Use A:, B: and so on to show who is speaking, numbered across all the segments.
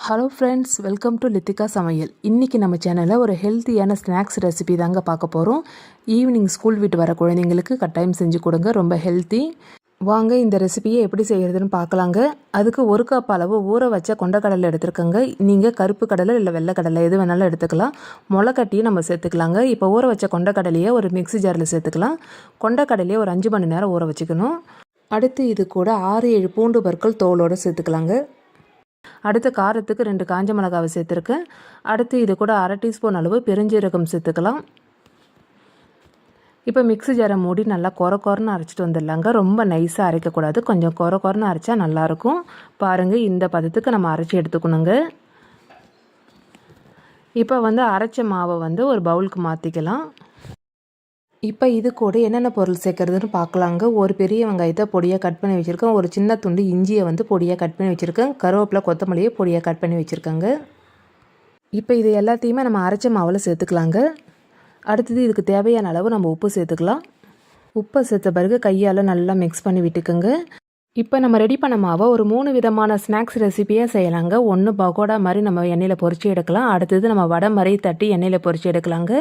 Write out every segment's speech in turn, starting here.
A: Hello friends, welcome to Lithika சமையல். இன்றைக்கி நம்ம சேனலில் ஒரு ஹெல்த்தியான ஸ்நாக்ஸ் ரெசிபி தாங்க பார்க்க போகிறோம். ஈவினிங் ஸ்கூல் விட்டு வர குழந்தைங்களுக்கு கட்டாயம் செஞ்சு கொடுங்க, ரொம்ப ஹெல்த்தி. வாங்க இந்த ரெசிபியை எப்படி செய்கிறதுன்னு பார்க்கலாங்க. அதுக்கு ஒரு கப் அளவு ஊற வச்ச கொண்டக்கடலை எடுத்துருக்கோங்க. நீங்கள் கருப்பு கடலை இல்லை வெள்ளை கடலை எது வேணாலும் எடுத்துக்கலாம். முளைக்கட்டியும் நம்ம சேர்த்துக்கலாங்க. இப்போ ஊற வச்ச கொண்டக்கடலையை ஒரு மிக்ஸி ஜாரில் சேர்த்துக்கலாம். கொண்டக்கடலையை ஒரு 5 மணி நேரம் ஊற வச்சுக்கணும். அடுத்து இது கூட 6-7 பூண்டு பற்கள் தோலோடு சேர்த்துக்கலாங்க. அடுத்து காரத்துக்கு 2 காஞ்ச மிளகாவை சேர்த்துருக்கேன். அடுத்து இது கூட 1/2 டீஸ்பூன் அளவு பெருஞ்சீரகம் சேர்த்துக்கலாம். இப்போ மிக்ஸி ஜாரை மூடி நல்லா கொரன்னு அரைச்சிட்டு வந்துடலாங்க. ரொம்ப நைஸாக அரைக்கக்கூடாது, கொஞ்சம் கொரன்னு அரைச்சா நல்லாயிருக்கும். பாருங்கள், இந்த பதத்துக்கு நம்ம அரைச்சி எடுத்துக்கணுங்க. இப்போ அரைச்ச மாவை ஒரு பவுலுக்கு மாற்றிக்கலாம். இப்போ இது கூட என்னென்ன பொருள் சேர்க்குறதுன்னு பார்க்கலாங்க. ஒரு பெரிய வெங்காயத்தை பொடியாக கட் பண்ணி வச்சுருக்கேன். ஒரு சின்ன துண்டு இஞ்சியை பொடியாக கட் பண்ணி வச்சுருக்கேன். கருவேப்பிலை, கொத்தமல்லியை பொடியாக கட் பண்ணி வச்சுருக்கேங்க. இப்போ இது எல்லாத்தையுமே நம்ம அரைச்ச மாவில் சேர்த்துக்கலாங்க. அடுத்தது இதுக்கு தேவையான அளவு நம்ம உப்பு சேர்த்துக்கலாம். உப்பை சேர்த்த பிறகு கையால் நல்லா மிக்ஸ் பண்ணி விட்டுக்குங்க. இப்போ நம்ம ரெடி பண்ண மாவை ஒரு 3 விதமான ஸ்நாக்ஸ் ரெசிபியாக செய்யலாங்க. ஒன்று பகோடா மாதிரி நம்ம எண்ணெயில் பொரிச்சு எடுக்கலாம். அடுத்தது நம்ம வடை மாதிரி தட்டி எண்ணெயில் பொரிச்சு எடுக்கலாங்க.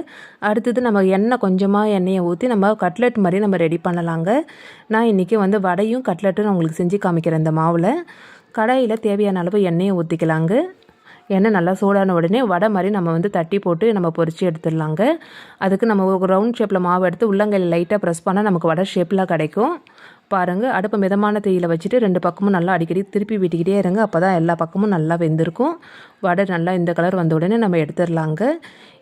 A: அடுத்தது நம்ம கொஞ்சமாக எண்ணெயை ஊற்றி நம்ம கட்லெட் மாதிரி நம்ம ரெடி பண்ணலாங்க. நான் இன்றைக்கி வடையும் கட்லெட்டும் நான் உங்களுக்கு செஞ்சு காமிக்கிறேன். இந்த மாவில் கடாயில் தேவையான அளவு எண்ணெயை ஊற்றிக்கலாங்க. எண்ணெய் நல்லா சூடான உடனே வடை மாதிரி நம்ம தட்டி போட்டு நம்ம பொரிச்சு எடுத்துடலாங்க. அதுக்கு நம்ம ஒரு ரவுண்ட் ஷேப்பில் மாவு எடுத்து உள்ளங்கையில் லைட்டாக ப்ரெஸ் பண்ணால் நமக்கு வடை ஷேப்பில் கிடைக்கும். பாருங்கள், அடுப்பை மிதமான தீயில் வச்சுட்டு 2 பக்கமும் நல்லா அடிக்கடி திருப்பி விட்டுக்கிட்டே இருங்க. அப்போ தான் எல்லா பக்கமும் நல்லா வெந்திருக்கும். வடை நல்லா இந்த கலர் வந்த உடனே நம்ம எடுத்துடலாங்க.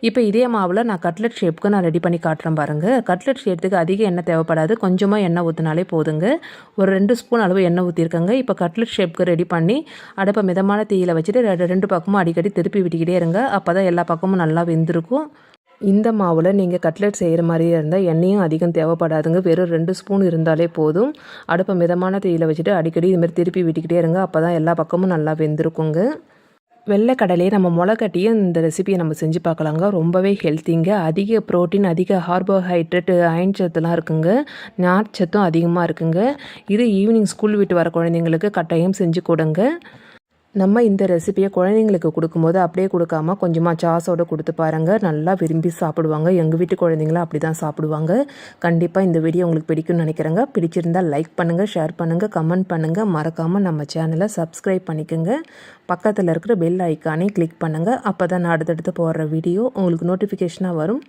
A: இப்போ இதே மாவில் நான் கட்லெட் ஷேப்புக்கு நான் ரெடி பண்ணி காட்டுறேன் பாருங்கள். கட்லெட் ஷேப்புக்கு அதிக எண்ணெய் தேவைப்படாது, கொஞ்சமாக எண்ணெய் ஊற்றினாலே போதுங்க. ஒரு 2 ஸ்பூன் அளவு எண்ணெய் ஊற்றிருக்கேங்க. இப்போ கட்லெட் ஷேப்புக்கு ரெடி பண்ணி அடுப்பை மிதமான தீயில் வச்சுட்டு 2 பக்கமும் அடிக்கடி திருப்பி விட்டுக்கிட்டே இருங்க. அப்போ தான் எல்லா பக்கமும் நல்லா வெந்திருக்கும். இந்த மாவில் நீங்கள் கட்லெட் செய்கிற மாதிரியே இருந்தால் எண்ணெயும் அதிகம் தேவைப்படாதுங்க. வெறும் 2 ஸ்பூன் இருந்தாலே போதும். அடுப்பை மிதமான தீயில் வச்சுட்டு அடிக்கடி இதுமாதிரி திருப்பி விட்டுக்கிட்டே இருங்க. அப்போ தான் எல்லா பக்கமும் நல்லா வெந்திருக்குங்க. வெள்ளை கடலையை நம்ம முளைக்கட்டியும் இந்த ரெசிபியை நம்ம செஞ்சு பார்க்கலாங்க. ரொம்பவே ஹெல்த்திங்க. அதிக ப்ரோட்டீன், அதிக கார்போஹைட்ரேட், அயன் சத்துலாம் இருக்குங்க. நார்ச்சத்தும் அதிகமாக இருக்குங்க. இது ஈவினிங் ஸ்கூல் விட்டு வர குழந்தைங்களுக்கு கட்டாயம் செஞ்சு கொடுங்க. நம்ம இந்த ரெசிபியை குழந்தைங்களுக்கு கொடுக்கும்போது அப்படியே கொடுக்காம கொஞ்சமாக சாஸோடு கொடுத்து பாருங்கள், நல்லா விரும்பி சாப்பிடுவாங்க. எங்கள் வீட்டு குழந்தைங்களும் அப்படி தான் சாப்பிடுவாங்க. கண்டிப்பாக இந்த வீடியோ உங்களுக்கு பிடிக்கும்னு நினைக்கிறேங்க. பிடிச்சிருந்தால் லைக் பண்ணுங்கள், ஷேர் பண்ணுங்கள், கமெண்ட் பண்ணுங்கள். மறக்காமல் நம்ம சேனலை சப்ஸ்கிரைப் பண்ணிக்கோங்க. பக்கத்தில் இருக்கிற பெல் ஐக்கானே கிளிக் பண்ணுங்கள். அப்போ தான் நான் அடுத்தடுத்து போடுற வீடியோ உங்களுக்கு நோட்டிஃபிகேஷனாக வரும்.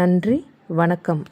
A: நன்றி, வணக்கம்.